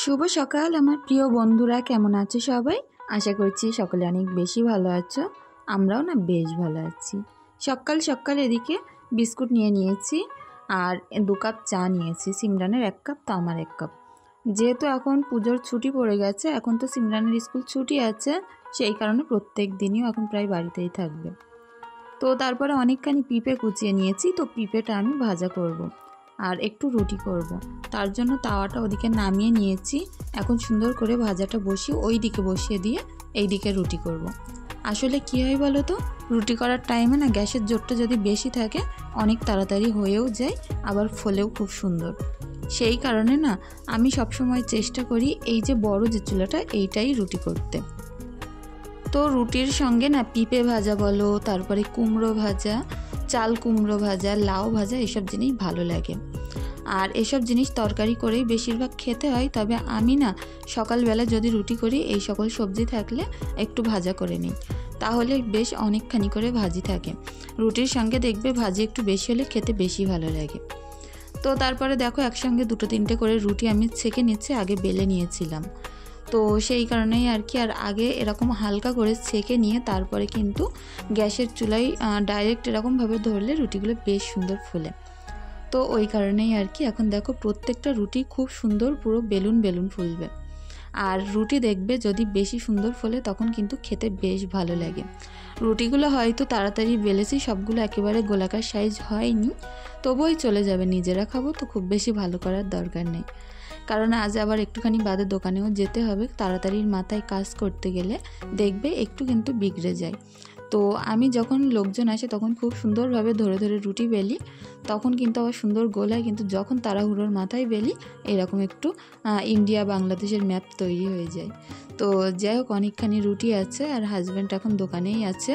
শুভ সকাল আমার প্রিয় বন্ধুরা, কেমন আছো সবাই? আশা করছি সকলে অনেক বেশি ভালো আছো। আমরাও না বেশ ভালো আছি। সকাল সকাল এদিকে বিস্কুট নিয়ে নিয়েছি আর 2 কাপ চা নিয়েছি। সিমরানের 1 কাপ, তো আমার 1 কাপ। যেহেতু এখন পুজোর ছুটি পড়ে গেছে, এখন তো সিমরানের স্কুল ছুটি আছে, সেই কারণে প্রত্যেক দিনই এখন প্রায় বাড়িতেই থাকবে। তো তারপরে অনেকখানি পিঁপে কুচিয়ে নিয়েছি, তো পিঁপেটা আমি ভাজা করব। আর একটু রুটি করব। তার জন্য তাওয়াটা ওদিকে নামিয়ে নিয়েছি। এখন সুন্দর করে ভাজাটা বসিয়ে ওই দিকে বসিয়ে দিয়ে এই দিকে রুটি করব। আসলে কি হয় বলো তো, রুটি করার টাইমে না গ্যাসের জোরটা যদি বেশি থাকে অনেক তাড়াতাড়ি হয়েও যায়, আবার ফলেও খুব সুন্দর। সেই কারণে না আমি সবসময় চেষ্টা করি এই যে বড় যে চুলাটা এইটাই রুটি করতে। তো রুটির সঙ্গে না পিঁপে ভাজা বলো, তারপরে কুমড়ো ভাজা, চাল কুমড়ো ভাজা, লাউ ভাজা, এসব জিনিস ভালো লাগে। আর এসব জিনিস তরকারি করেই বেশিরভাগ খেতে হয়, তবে আমি না সকালবেলা যদি রুটি করি এই সকল সবজি থাকলে একটু ভাজা করে নিই, তাহলে বেশ অনেকখানি করে ভাজি থাকে। রুটির সঙ্গে দেখবে ভাজি একটু বেশি হলে খেতে বেশি ভালো লাগে। তো তারপরে দেখো একসঙ্গে 2-3টে করে রুটি আমি ছেঁকে নিচ্ছি, আগে বেলে নিয়েছিলাম। তো সেই কারণেই আর কি, আর আগে এরকম হালকা করে ছেঁকে নিয়ে তারপরে কিন্তু গ্যাসের চুলায় ডাইরেক্ট এরকমভাবে ধরলে রুটিগুলো বেশ সুন্দর ফোলে। তো ওই কারণেই আর কি এখন দেখো প্রত্যেকটা রুটি খুব সুন্দর পুরো বেলুন বেলুন ফুলবে। আর রুটি দেখবে যদি বেশি সুন্দর ফোলে তখন কিন্তু খেতে বেশ ভালো লাগে। রুটিগুলো হয়তো তাড়াতাড়ি বেলেছি, সবগুলো একেবারে গোলাকার সাইজ হয়নি, তবুই চলে যাবে, নিজেরা খাবো তো খুব বেশি ভালো করার দরকার নেই। কারণ আজ আবার একটুখানি বাদে দোকানেও যেতে হবে, তাড়াতাড়ির মাথায় কাজ করতে গেলে দেখবে একটু কিন্তু বিগড়ে যায়। তো আমি যখন লোকজন আসে তখন খুব সুন্দরভাবে ধরে ধরে রুটি বেলি, তখন কিন্তু আবার সুন্দর গোল হয়, কিন্তু যখন তাড়াহুড়োর মাথায় বেলি এরকম একটু ইন্ডিয়া বাংলাদেশের ম্যাপ তৈরি হয়ে যায়। তো যাই হোক, অনেকখানি রুটি আছে আর হাজব্যান্ড এখন দোকানেই আছে।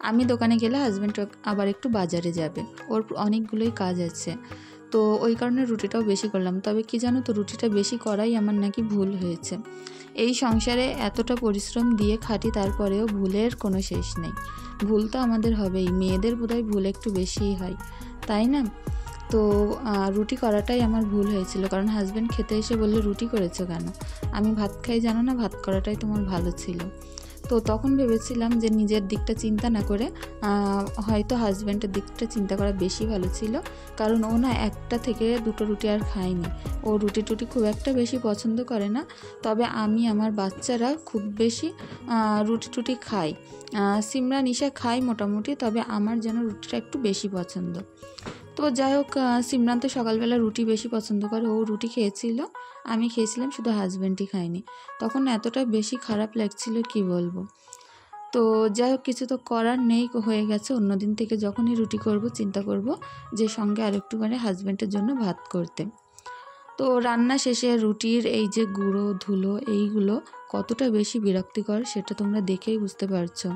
আমি দোকানে গেলে হাজব্যান্ড আবার একটু বাজারে যাবে, ওর অনেকগুলোই কাজ আছে। তো ওই কারণে রুটিটাও বেশি করলাম। তবে কি জানো তো, রুটিটা বেশি করাই আমার নাকি ভুল হয়েছে। এই সংসারে এতটা পরিশ্রম দিয়ে খাটি, তারপরেও ভুলের কোনো শেষ নেই। ভুল তো আমাদের হবেই, মেয়েদের বোধহয় ভুল একটু বেশিই হয়, তাই না? তো রুটি করাটাই আমার ভুল হয়েছিল, কারণ হাজব্যান্ড খেতে এসে বললে রুটি করেছো কেন? আমি ভাত খাই জানো না, ভাত করাটাই তোমার ভালো ছিল। তো তখন ভেবেছিলাম যে নিজের দিকটা চিন্তা না করে হয়তো হাজব্যান্ডের দিকটা চিন্তা করা বেশি ভালো ছিল, কারণ ও না 1টা থেকে 2টো রুটি আর খায়নি। ও রুটি টুটি খুব একটা বেশি পছন্দ করে না, তবে আমি আমার বাচ্চারা খুব বেশি রুটি টুটি খাই। সিমরান ঈশা খায় মোটামুটি, তবে আমার যেন রুটিটা একটু বেশি পছন্দ। তো যাই হোক, সিমরান তো সকালবেলা রুটি বেশি পছন্দ করে, ও রুটি খেয়েছিল, আমি খেয়েছিলাম, শুধু হাজব্যান্ডই খায়নি। তখন এতটা বেশি খারাপ লাগছিল কি বলবো। তো যাই হোক, কিছু তো করার নেই, হয়ে গেছে। অন্যদিন থেকে যখনই রুটি করব চিন্তা করব যে সঙ্গে আর একটু মানে হাজব্যান্ডের জন্য ভাত করতে। তো রান্না শেষে রুটির এই যে গুঁড়ো ধুলো এইগুলো কতটা বেশি বিরক্তিকর সেটা তোমরা দেখেই বুঝতে পারছো,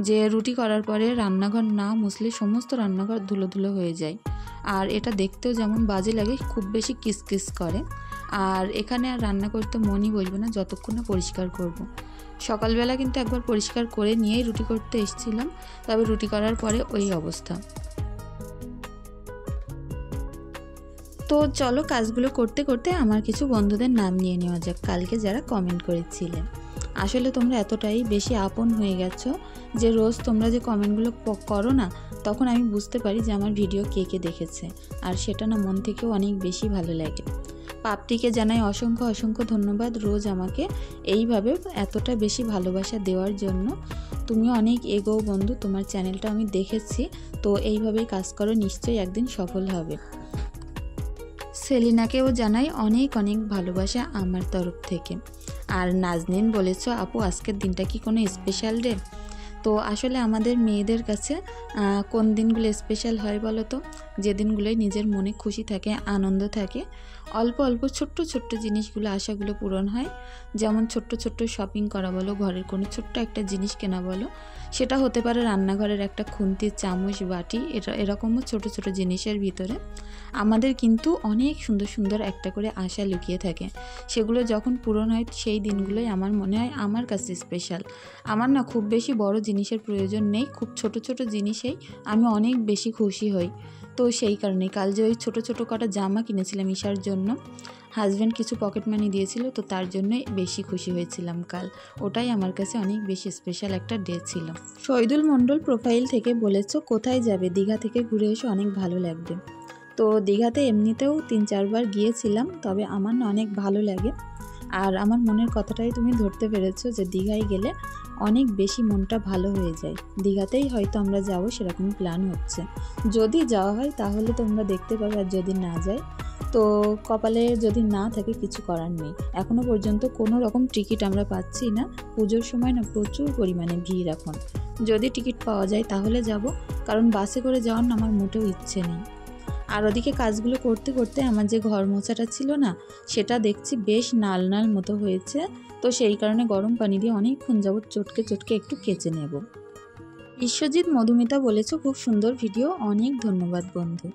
যে রুটি করার পরে রান্নাঘর না মুছলে সমস্ত রান্নাঘর ধুলো ধুলো হয়ে যায়। আর এটা দেখতেও যেমন বাজে লাগে, খুব বেশি কিসকিস করে। আর এখানে আর রান্না করতে মনই বসবে না যতক্ষণ না পরিষ্কার করব। সকালবেলা কিন্তু একবার পরিষ্কার করে নিয়েই রুটি করতে এসেছিলাম, তবে রুটি করার পরে ওই অবস্থা। তো চলো কাজগুলো করতে করতে আমার কিছু বন্ধুদের নাম নিয়ে নেওয়া যাক, কালকে যারা কমেন্ট করেছিলেন। আসলে তোমরা এতটাই বেশি আপন হয়ে গেছো যে রোজ তোমরা যে কমেন্টগুলো করো না, তখন আমি বুঝতে পারি যে আমার ভিডিও কে কে দেখেছে, আর সেটা না মন থেকেও অনেক বেশি ভালো লাগে। পাপটিকে জানাই অসংখ্য অসংখ্য ধন্যবাদ রোজ আমাকে এইভাবে এতটা বেশি ভালোবাসা দেওয়ার জন্য। তুমি অনেক এগো বন্ধু, তোমার চ্যানেলটা আমি দেখেছি, তো এইভাবেই কাজ করো, নিশ্চয়ই একদিন সফল হবে। সেলিনাকেও জানাই অনেক অনেক ভালোবাসা আমার তরফ থেকে। আর নাজনীন বলেছ, আপু আজকের দিনটা কি কোনো স্পেশাল ডে? তো আসলে আমাদের মেয়েদের কাছে কোন দিনগুলো স্পেশাল হয় বলো তো? যে দিনগুলোই নিজের মনে খুশি থাকে, আনন্দ থাকে, অল্প অল্প ছোট্ট ছোট্ট জিনিসগুলো আশাগুলো পূরণ হয়। যেমন ছোট্ট ছোট্ট শপিং করা বলো, ঘরের কোনো ছোট্ট একটা জিনিস কেনা বলো, সেটা হতে পারে রান্নাঘরের একটা খুন্তি, চামচ, বাটি, এরকমও ছোট ছোট জিনিসের ভিতরে আমাদের কিন্তু অনেক সুন্দর সুন্দর একটা করে আশা লুকিয়ে থাকে। সেগুলো যখন পূরণ হয় সেই দিনগুলোই আমার মনে হয় আমার কাছে স্পেশাল। আমার না খুব বেশি বড় জিনিসের প্রয়োজন নেই, খুব ছোট ছোট জিনিসেই আমি অনেক বেশি খুশি হই। তো সেই কারণে কাল যে ওই ছোটো ছোটো কটা জামা কিনেছিলাম ঈশার জন্য, হাজব্যান্ড কিছু পকেট মানি দিয়েছিল, তো তার জন্যই বেশি খুশি হয়েছিলাম কাল। ওটাই আমার কাছে অনেক বেশি স্পেশাল একটা ডে ছিল। শহীদুল মণ্ডল প্রোফাইল থেকে বলেছো কোথায় যাবে, দীঘা থেকে ঘুরে এসে অনেক ভালো লাগবে। তো দীঘাতে এমনিতেও 3-4 বার গিয়েছিলাম, তবে আমার না অনেক ভালো লাগে। আর আমার মনের কথাটাই তুমি ধরতে পেরেছো যে দীঘায় গেলে অনেক বেশি মনটা ভালো হয়ে যায়। দীঘাতেই হয়তো আমরা যাব সেরকম প্ল্যান হচ্ছে। যদি যাওয়া হয় তাহলে তোমরা দেখতে পাবে, আর যদি না যায় তো কপালে যদি না থাকে কিছু করার নেই। এখনও পর্যন্ত কোনো রকম টিকিট আমরা পাচ্ছি না। পুজোর সময় না প্রচুর পরিমাণে ভিড় এখন। যদি টিকিট পাওয়া যায় তাহলে যাব, কারণ বাসে করে যাওয়ার না আমার মোটেও ইচ্ছে নেই। আর ওদিকে কাজগুলো করতে করতে আমার যে ঘর মোছাটা ছিল না, সেটা দেখছি বেশ নাল নাল মতো হয়েছে। তো সেই কারণে গরম পানি দিয়ে অনেকক্ষণ যাবত চটকে চটকে একটু কেচে নেব। বিশ্বজিৎ মধুমিতা বলেছো খুব সুন্দর ভিডিও, অনেক ধন্যবাদ বন্ধু।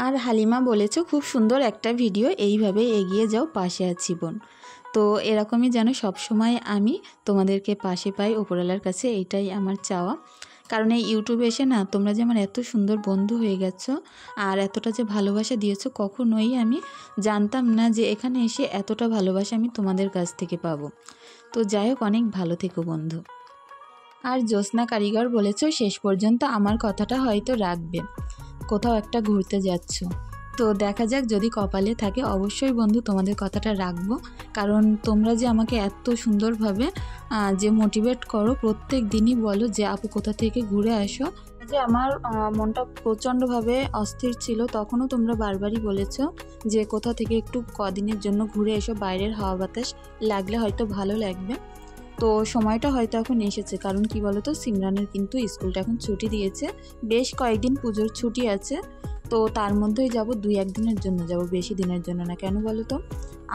আর হালিমা বলেছো খুব সুন্দর একটা ভিডিও, এইভাবে এগিয়ে যাও, পাশে আছি বোন। তো এরকমই যেন সবসময় আমি তোমাদেরকে পাশে পাই ওপরওয়ালার কাছে, এইটাই আমার চাওয়া। কারণ এই ইউটিউবে এসে না তোমরা যে আমার এত সুন্দর বন্ধু হয়ে গেছো আর এতটা যে ভালোবাসা দিয়েছো, কখনোই আমি জানতাম না যে এখানে এসে এতটা ভালোবাসা আমি তোমাদের কাছ থেকে পাবো। তো যাই হোক, অনেক ভালো থেকো বন্ধু। আর জ্যোৎস্না কারিগর বলেছো শেষ পর্যন্ত আমার কথাটা হয়তো রাখবে, কোথাও একটা ঘুরতে যাচ্ছ। তো দেখা যাক, যদি কপালে থাকে অবশ্যই বন্ধু তোমাদের কথাটা রাখবো। কারণ তোমরা যে আমাকে এত সুন্দরভাবে যে মোটিভেট করো, প্রত্যেক দিনই বলো যে আপু কোথা থেকে ঘুরে আসো। যে আমার মনটা প্রচণ্ডভাবে অস্থির ছিল, তখনও তোমরা বারবারই বলেছো যে কোথা থেকে একটু কদিনের জন্য ঘুরে এসো, বাইরের হাওয়া বাতাস লাগলে হয়তো ভালো লাগবে। তো সময়টা হয়তো এখন এসেছে, কারণ কি বলো তো, সিমরানের কিন্তু স্কুলটা এখন ছুটি দিয়েছে, বেশ কয়েকদিন পুজোর ছুটি আছে। তো তার মধ্যেই যাব, 2-1 দিনের জন্য যাব, বেশি দিনের জন্য না। কেন বলো তো,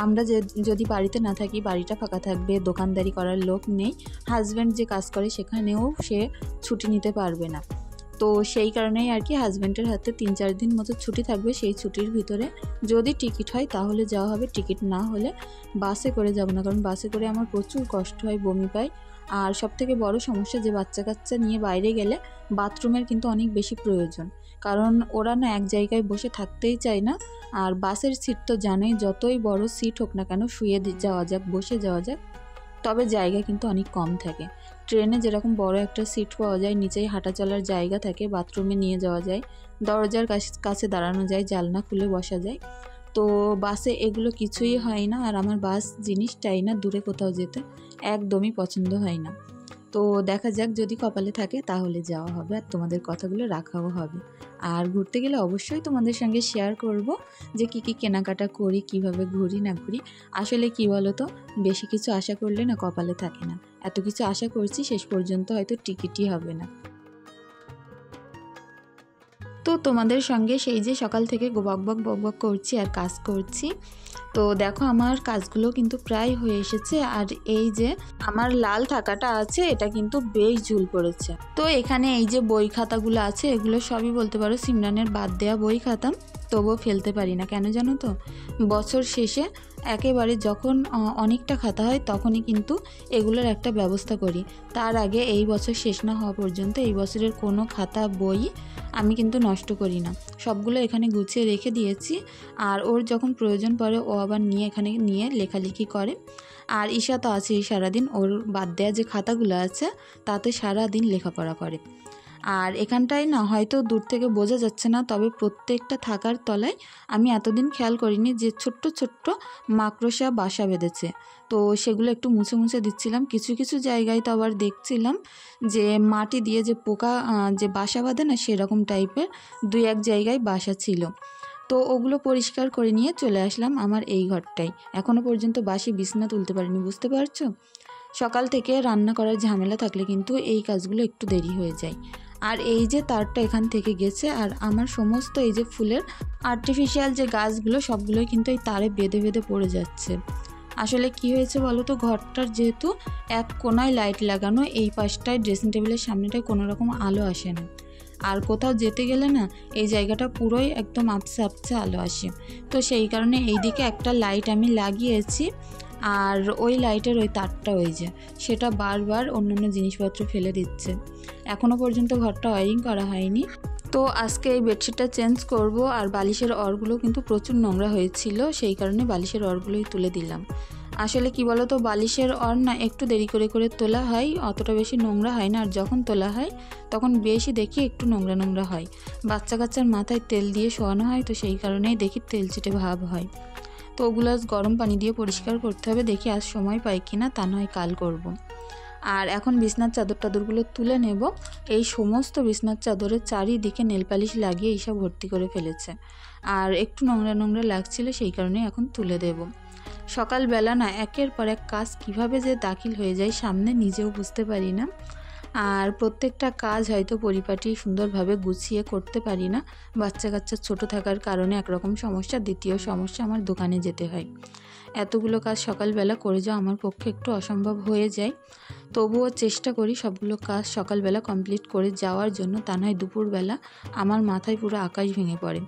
আমরা যদি বাড়িতে না থাকি, বাড়িটা ফাঁকা থাকবে, দোকানদারি করার লোক নেই, হাজব্যান্ড যে কাজ করে সেখানেও সে ছুটি নিতে পারবে না। তো সেই কারণেই আর কি হাজব্যান্ডের হাতে 3-4 দিন মতো ছুটি থাকবে। সেই ছুটির ভিতরে যদি টিকিট হয় তাহলে যাওয়া হবে, টিকিট না হলে বাসে করে যাব না, কারণ বাসে করে আমার প্রচুর কষ্ট হয়, বমি পাই। আর সবথেকে বড় সমস্যা যে বাচ্চা কাচ্চা নিয়ে বাইরে গেলে বাথরুমের কিন্তু অনেক বেশি প্রয়োজন, কারণ ওরা না এক জায়গায় বসে থাকতেই চায় না। আর বাসের সিট তো জানোই, যতই বড় সিট হোক না কেন, শুয়ে যাওয়া যাক, বসে যাওয়া যাক, তবে জায়গা কিন্তু অনেক কম থাকে। ট্রেনে যেরকম বড় একটা সিট পাওয়া যায়, নিচেই হাঁটা চলার জায়গা থাকে, বাথরুমে নিয়ে যাওয়া যায়, দরজার কাছে দাঁড়ানো যায়, জানলা খুলে বসা যায়। তো বাসে এগুলো কিছুই হয় না। আর আমার বাস জিনিসটাই না দূরে কোথাও যেতে একদমই পছন্দ হয় না। তো দেখা যাক, যদি কপালে থাকে তাহলে যাওয়া হবে, আর তোমাদের কথাগুলো রাখাও হবে। আর ঘুরতে গেলে অবশ্যই তোমাদের সঙ্গে শেয়ার করব যে কী কী কেনাকাটা করি, কিভাবে ঘুরি না ঘুরি। আসলে কি বলো তো, বেশি কিছু আশা করলে না কপালে থাকে না। এত কিছু আশা করছি, শেষ পর্যন্ত হয়তো টিকিটই হবে না। তো তোমাদের সঙ্গে সেই যে সকাল থেকে বকবক করছি আর কাজ করছি। তো দেখো আমার কাজগুলো কিন্তু প্রায় হয়ে এসেছে। আর এই যে আমার লাল থাকাটা আছে, এটা কিন্তু বেশ ঝুল পড়েছে। তো এখানে এই যে বই খাতাগুলো আছে, এগুলো সবই বলতে পারো সিমরানের বাদ দেওয়া বই খাতা, তবুও ফেলতে পারি না। কেন জানো তো, বছর শেষে একেবারে যখন অনেকটা খাতা হয় তখনই কিন্তু এগুলোর একটা ব্যবস্থা করি। তার আগে এই বছর শেষ না হওয়া পর্যন্ত এই বছরের কোনো খাতা বই আমি কিন্তু নষ্ট করি না, সবগুলো এখানে গুছিয়ে রেখে দিয়েছি। আর ওর যখন প্রয়োজন পড়ে ও আবার এখানে নিয়ে লেখালেখি করে। আর ঈশা তো আছেই সারাদিন, ওর বাদ দেওয়া যে খাতাগুলো আছে তাতে সারাদিন লেখাপড়া করে। আর এখানটায় না হয়তো দূর থেকে বোঝা যাচ্ছে না, তবে প্রত্যেকটা থাকার তলায় আমি এতদিন খেয়াল করিনি যে ছোট্ট ছোট্ট মাকড়সা বাসা বেঁধেছে। তো সেগুলো একটু মুছে মুছে দিচ্ছিলাম। কিছু কিছু জায়গায় তো আবার দেখছিলাম যে মাটি দিয়ে যে পোকা যে বাসা বাঁধে না, সেরকম টাইপের 2-1 জায়গায় বাসা ছিল। তো ওগুলো পরিষ্কার করে নিয়ে চলে আসলাম আমার এই ঘরটায়। এখনও পর্যন্ত বাসি বিছানা তুলতে পারিনি, বুঝতে পারছো। সকাল থেকে রান্না করার ঝামেলা থাকলে কিন্তু এই কাজগুলো একটু দেরি হয়ে যায়। আর এই যে তারটা এখান থেকে গেছে, আর আমার সমস্ত এই যে ফুলের আর্টিফিশিয়াল যে গাছগুলো সবগুলোই কিন্তু এই তারে বেঁধে বেঁধে পড়ে যাচ্ছে। আসলে কি হয়েছে বলো তো, ঘরটার যেহেতু এক কোনায় লাইট লাগানো, এই পাশটায় ড্রেসিং টেবিলের সামনেটায় কোনো রকম আলো আসে না। আর কোথাও যেতে গেলে না এই জায়গাটা পুরোই একদম আপসে আপসে আলো আসে। তো সেই কারণে এই দিকে একটা লাইট আমি লাগিয়েছি, আর ওই লাইটের ওই তারটা ওই যে সেটা বারবার অন্যান্য জিনিসপত্র ফেলে দিচ্ছে। এখনও পর্যন্ত ঘরটা ওয়ারিং করা হয়নি। তো আজকে এই বেডশিটটা চেঞ্জ করব। আর বালিশের অরগুলো কিন্তু প্রচুর নোংরা হয়েছিল, সেই কারণে বালিশের অরগুলোই তুলে দিলাম। আসলে কি বলো তো, বালিশের অর না একটু দেরি করে করে তোলা হয়, অতটা বেশি নোংরা হয় না। আর যখন তোলা হয় তখন বেশি দেখি একটু নোংরা নোংরা হয়। বাচ্চা কাচ্চার মাথায় তেল দিয়ে শোয়ানো হয়, তো সেই কারণেই দেখি তেল চিটে ভাব হয়। তো ওগুলো আজ গরম পানি দিয়ে পরিষ্কার করতে হবে, দেখি আজ সময় পাই কিনা, তা নয় কাল করব। আর এখন বিছনার চাদর টাদরগুলো তুলে নেব। এই সমস্ত বিছনার চাদরের চারিদিকে নেল পালিশ লাগিয়ে এইসব ভর্তি করে ফেলেছে, আর একটু নোংরা নোংরা লাগছিল, সেই কারণে এখন তুলে দেব। সকালবেলা না একের পর এক কাজ কিভাবে যে দাখিল হয়ে যায় সামনে, নিজেও বুঝতে পারি না। আর প্রত্যেকটা কাজ হয়তো পরিপাটি সুন্দরভাবে গুছিয়ে করতে পারি না। বাচ্চা কাচ্চা ছোট থাকার কারণে একরকম সমস্যা, দ্বিতীয় সমস্যা আমার দোকানে যেতে হয়। এতগুলো কাজ সকালবেলা করে যাওয়া আমার পক্ষে একটু অসম্ভব হয়ে যায়। তবুও চেষ্টা করি সবগুলো কাজ সকালবেলা কমপ্লিট করে যাওয়ার জন্য, তা নয় দুপুরবেলা আমার মাথায় পুরো আকাশ ভেঙে পড়ে।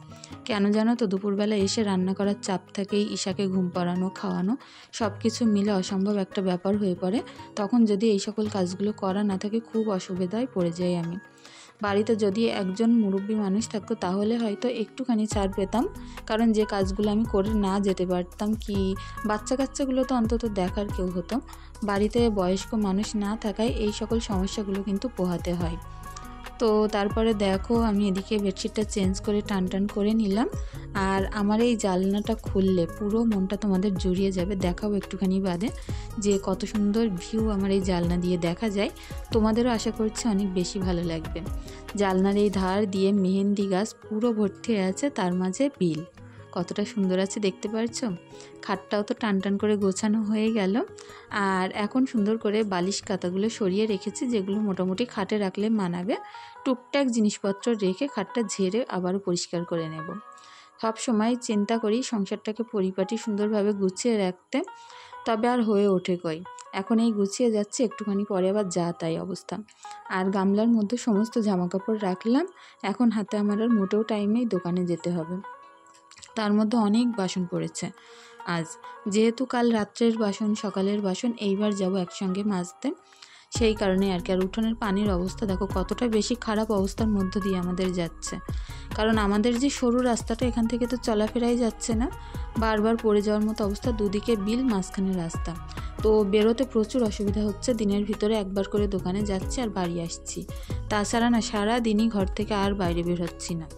কেন জানো তো, দুপুরবেলা এসে রান্না করার চাপ থাকেই, ঈশাকে ঘুম পাড়ানো, খাওয়ানো সব কিছু মিলে অসম্ভব একটা ব্যাপার হয়ে পড়ে। তখন যদি এই সকল কাজগুলো করা না থাকে খুব অসুবিধায় পড়ে যাই আমি। বাড়িতে যদি একজন মুরব্বী মানুষ থাকতো তাহলে হয়তো একটুখানি ছাড় পেতাম, কারণ যে কাজগুলো আমি করে না যেতে পারতাম, কি বাচ্চা কাচ্চাগুলো তো অন্তত দেখার কেউ হতো। বাড়িতে বয়স্ক মানুষ না থাকায় এই সকল সমস্যাগুলো কিন্তু পোহাতে হয়। তো তারপরে দেখো আমি এদিকে বেডশিটটা চেঞ্জ করে টান টান করে নিলাম। আর আমার এই জানলাটা খুললে পুরো মনটা তোমাদের জুড়িয়ে যাবে, দেখাও একটুখানি বাদে যে কত সুন্দর ভিউ আমার এই জানলা দিয়ে দেখা যায়। তোমাদেরও আশা করছি অনেক বেশি ভালো লাগবে। জানলার এই ধার দিয়ে মেহেন্দি গাছ পুরো ভর্তি আছে, তার মাঝে বিল কতটা সুন্দর আছে দেখতে পারছো। খাটটাও তো টান টান করে গোছানো হয়ে গেল। আর এখন সুন্দর করে বালিশ কাতাগুলো সরিয়ে রেখেছি, যেগুলো মোটামুটি খাটে রাখলে মানাবে। টুকটাক জিনিসপত্র রেখে খাটটা ঝেড়ে আবারও পরিষ্কার করে নেব। সব সময় চিন্তা করি সংসারটাকে পরিপাটি সুন্দরভাবে গুছিয়ে রাখতে, তবে আর হয়ে ওঠে কই। এখন এই গুছিয়ে যাচ্ছে, একটুখানি পরে আবার যা তাই অবস্থা। আর গামলার মধ্যে সমস্ত জামাকাপড় রাখলাম। এখন হাতে আমার আর মোটেও টাইম নেই, দোকানে যেতে হবে। তার মধ্যে অনেক বাসন পড়েছে আজ, যেহেতু কাল রাত্রের বাসন সকালের বাসন এইবার যাব একসঙ্গে মাজতে, সেই কারণে আর কি। আর উঠোনের পানির অবস্থা দেখো কতটা বেশি খারাপ অবস্থার মধ্য দিয়ে আমাদের যাচ্ছে, কারণ আমাদের যে সরু রাস্তাটা, এখান থেকে তো চলাফেরাই যাচ্ছে না, বারবার পড়ে যাওয়ার মতো অবস্থা। দুদিকে বিল, মাঝখানে রাস্তা, তো বেরোতে প্রচুর অসুবিধা হচ্ছে। দিনের ভিতরে একবার করে দোকানে যাচ্ছি আর বাড়ি আসছি, তাছাড়া না সারা দিনই ঘর থেকে আর বাইরে বের হচ্ছি না।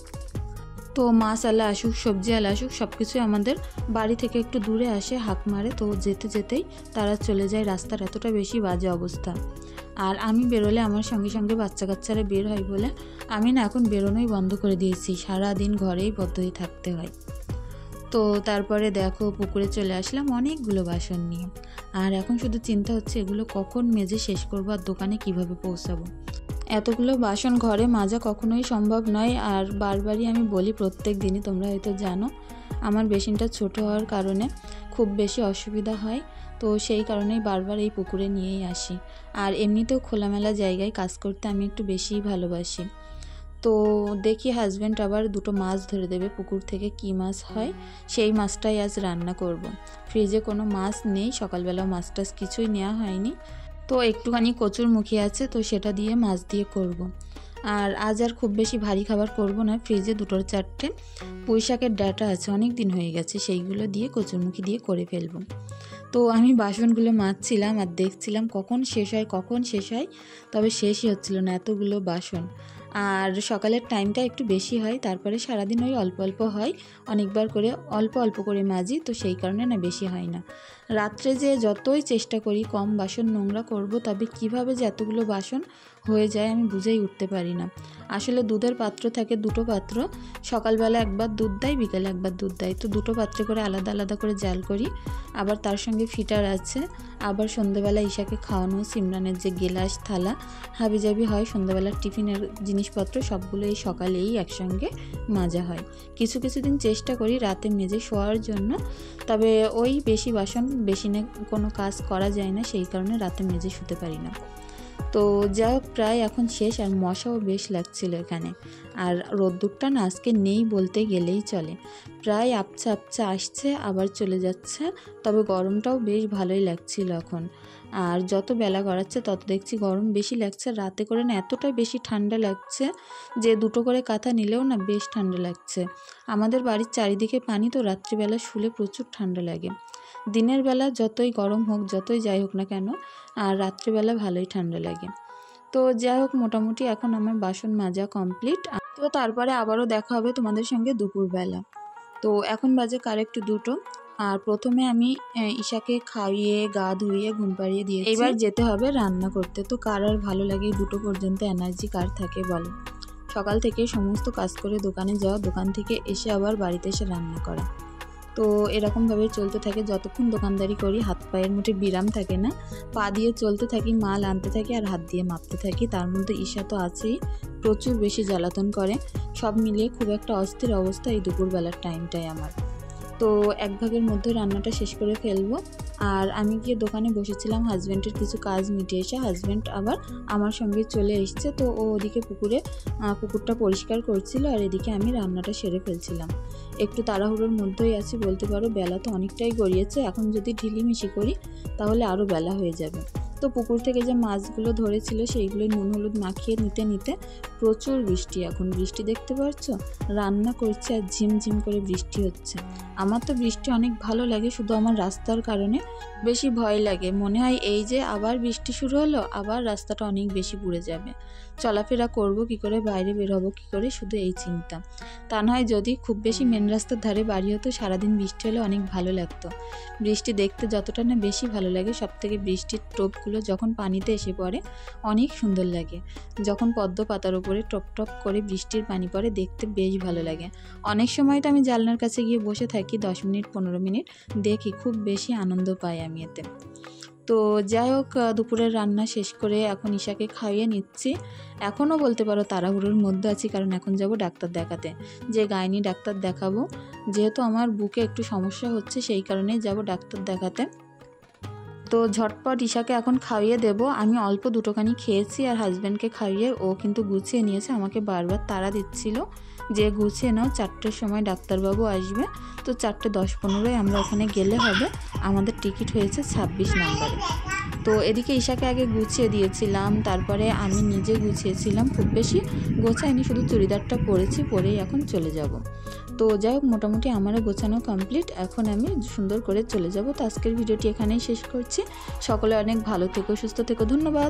তো মাছ আলা আসুক, সবজি আলা আসুক, সব কিছুই আমাদের বাড়ি থেকে একটু দূরে আসে, হাঁক মারে, তো যেতে যেতেই তারা চলে যায়। রাস্তার এতটা বেশি বাজে অবস্থা। আর আমি বেরোলে আমার সঙ্গে সঙ্গে বাচ্চা কাচ্চারা বের হয় বলে আমি না এখন বেরোনোই বন্ধ করে দিয়েছি, সারাদিন ঘরেই বদ্ধ হয়ে থাকতে হয়। তো তারপরে দেখো পুকুরে চলে আসলাম অনেকগুলো বাসন নিয়ে। আর এখন শুধু চিন্তা হচ্ছে এগুলো কখন মেজে শেষ করবো আর দোকানে কিভাবে পৌঁছাবো। এতগুলো বাসন ঘরে মাজা কখনোই সম্ভব নয়। আর বারবারই আমি বলি, প্রত্যেক দিনই, তোমরা হয়তো জানো আমার বেসিনটা ছোট হওয়ার কারণে খুব বেশি অসুবিধা হয়, তো সেই কারণেই বারবার এই পুকুরে নিয়েই আসি। আর এমনিতেও খোলামেলা জায়গায় কাজ করতে আমি একটু বেশিই ভালোবাসি। তো দেখি হাজব্যান্ড আবার দুটো মাছ ধরে দেবে পুকুর থেকে, কী মাছ হয় সেই মাছটাই আজ রান্না করব। ফ্রিজে কোনো মাছ নেই, সকালবেলা মাছ টাছ কিছুই নেওয়া হয়নি, তো একটুখানি কচুর মুখী আছে, তো সেটা দিয়ে মাছ দিয়ে করব। আর আজ আর খুব বেশি ভারী খাবার করব না। ফ্রিজে 2-4টে পুঁই শাকের ডাঁটা আছে, অনেক দিন হয়ে গেছে, সেইগুলো দিয়ে কচুরমুখী দিয়ে করে ফেলবো। তো আমি বাসনগুলো মাজছিলাম আর দেখছিলাম কখন শেষ হয়, তবে শেষই হচ্ছিল না, এতগুলো বাসন। আর সকালের টাইমটা একটু বেশি হয়, তারপরে সারাদিন ওই অল্প অল্প হয়, অনেকবার করে অল্প অল্প করে মাজি, তো সেই কারণে না বেশি হয় না। রাত্রে যে যতই চেষ্টা করি কম বাসন নোংরা করব, তবে কিভাবে যে এতগুলো বাসন হয়ে যায় আমি বুঝেই উঠতে পারি না। আসলে দুধের পাত্র থাকে, দুটো পাত্র, সকালবেলা একবার দুধ দেয়, বিকালে একবার দুধ দেয়, তো দুটো পাত্রে করে আলাদা আলাদা করে জাল করি। আবার তার সঙ্গে ফিটার আছে, আবার সন্ধ্যেবেলা ঈশাকে খাওয়ানো, সিমরানের যে গেলাস থালা হাবিজাবি হয়, সন্ধ্যেবেলার টিফিনের জিনিসপত্র সবগুলো এই সকালেই একসঙ্গে মাজা হয়। কিছু কিছু দিন চেষ্টা করি রাতে মেজে শোয়ার জন্য, তবে ওই বেশি বাসন বেশিনে কোনো কাজ করা যায় না, সেই কারণে রাতে মেজে শুতে পারি না। তো তো যাই হোক প্রায় এখন শেষ, আর মশাও বেশ লাগছিল এখানে। আর রোদ্দুরটা না আজকে নেই বলতে গেলেই চলে, প্রায় আপচা আপচা আসছে আবার চলে যাচ্ছে, তবে গরমটাও বেশ ভালোই লাগছিল এখন। আর যত বেলা গড়াচ্ছে তত দেখছি গরম বেশি লাগছে, রাতে করে না এতটাই বেশি ঠান্ডা লাগছে যে দুটো করে কাঁথা নিলেও না বেশ ঠান্ডা লাগছে। আমাদের বাড়ির চারিদিকে পানি, তো রাত্রিবেলা শুলে প্রচুর ঠান্ডা লাগে। দিনের বেলা যতই গরম হোক যতই যাই হোক না কেন, আর রাত্রিবেলা ভালোই ঠান্ডা লাগে। তো যাই হোক মোটামুটি এখন আমার বাসন মাজা কমপ্লিট। তো তারপরে আবারও দেখা হবে তোমাদের সঙ্গে দুপুরবেলা। তো এখন বাজে কারেক্ট 2টো। আর প্রথমে আমি ঈশাকে খাইয়ে গা ধুইয়ে ঘুম পাড়িয়ে দিয়েছি। এবার যেতে হবে রান্না করতে। তো কার আর ভালো লাগে 2টো পর্যন্ত এনার্জি কার থাকে বলো? সকাল থেকে সমস্ত কাজ করে দোকানে যাওয়া, দোকান থেকে এসে আবার বাড়িতে এসে রান্না করা, তো এরকমভাবে চলতে থাকে যতক্ষণ দোকানদারি করি। হাত পায়ের মুঠে বিরাম থাকে না, পা দিয়ে চলতে থাকি, মাল আনতে থাকি আর হাত দিয়ে মাপতে থাকি। তার মধ্যে ঈশা তো আছেই, প্রচুর বেশি জ্বালাতন করে। সব মিলিয়ে খুব একটা অস্থির অবস্থা এই দুপুরবেলার টাইমটাই আমার। তো এক ভাগের মধ্যে রান্নাটা শেষ করে ফেলবো। আর আমি গিয়ে দোকানে বসেছিলাম হাজব্যান্ডের কিছু কাজ মিটিয়ে এসে, হাজব্যান্ড আবার আমার সঙ্গে চলে এসছে। তো ও ওদিকে পুকুরটা পরিষ্কার করছিল, আর এদিকে আমি রান্নাটা সেরে ফেলছিলাম। একটু তাড়াহুড়োর মধ্যেই আছি বলতে পারো, বেলা তো অনেকটাই গড়িয়েছে। এখন যদি ঢিলিমিশি করি তাহলে আরও বেলা হয়ে যাবে। তো পুকুর থেকে যে মাছগুলো ধরেছিল সেইগুলোই নুন হলুদ মাখিয়ে নিতে নিতে প্রচুর বৃষ্টি, এখন বৃষ্টি দেখতে পাচ্ছ, রান্না করছে আর ঝিমঝিম করে বৃষ্টি হচ্ছে। আমার তো বৃষ্টি অনেক ভালো লাগে, শুধু আমার রাস্তার কারণে বেশি ভয় লাগে। মনে হয় এই যে আবার বৃষ্টি শুরু হলো, আবার রাস্তাটা অনেক বেশি পুড়ে যাবে, চলাফেরা করব কি করে, বাইরে বের হবো কি করে, শুধু এই চিন্তা। তা নয় যদি খুব বেশি মেন রাস্তার ধারে বাড়ি হতো, সারাদিন বৃষ্টি হলে অনেক ভালো লাগতো। বৃষ্টি দেখতে যতটা না বেশি ভালো লাগে, সব থেকে বৃষ্টির টোপগুলো যখন পানিতে এসে পড়ে অনেক সুন্দর লাগে। যখন পদ্ম পাতার উপরে টপ টপ করে বৃষ্টির পানি পড়ে, দেখতে বেশ ভালো লাগে। অনেক সময় তো আমি জানলার কাছে গিয়ে বসে থাকি 10 মিনিট 15 মিনিট, দেখি, খুব বেশি আনন্দ পাই আমি এতে। তো যাই হোক দুপুরের রান্না শেষ করে এখন ঈশাকে খাইয়ে নিচ্ছি। এখনও বলতে পারো তাড়াহুড়োর মধ্যে আছি, কারণ এখন যাব ডাক্তার দেখাতে, যে গাইনি ডাক্তার দেখাবো। যেহেতু আমার বুকে একটু সমস্যা হচ্ছে সেই কারণে যাব ডাক্তার দেখাতে। তো ঝটপট ঈশাকে এখন খাইয়ে দেব। আমি অল্প দুটোখানি খেয়েছি, আর হাজব্যান্ডকে খাইয়ে ও কিন্তু গুছিয়ে নিয়েছে, আমাকে বারবার তাড়া দিচ্ছিল যে গুছিয়ে নাও, 4টের সময় ডাক্তারবাবু আসবে। তো 4টে 10-15 আমরা ওখানে গেলে হবে, আমাদের টিকিট হয়েছে 26 নম্বরে। তো এদিকে ঈশাকে আগে গুছিয়ে দিয়েছিলাম, তারপরে আমি নিজে গুছিয়েছিলাম, খুব বেশি গোছাইনি, শুধু চুড়িদারটা পরেছি, পরেই এখন চলে যাব। তো যাই হোক মোটামুটি আমারও গোছানো কমপ্লিট, এখন আমি সুন্দর করে চলে যাব। তো আজকের ভিডিওটি এখানেই শেষ করছি। সকলে অনেক ভালো থেকো, সুস্থ থেকো, ধন্যবাদ।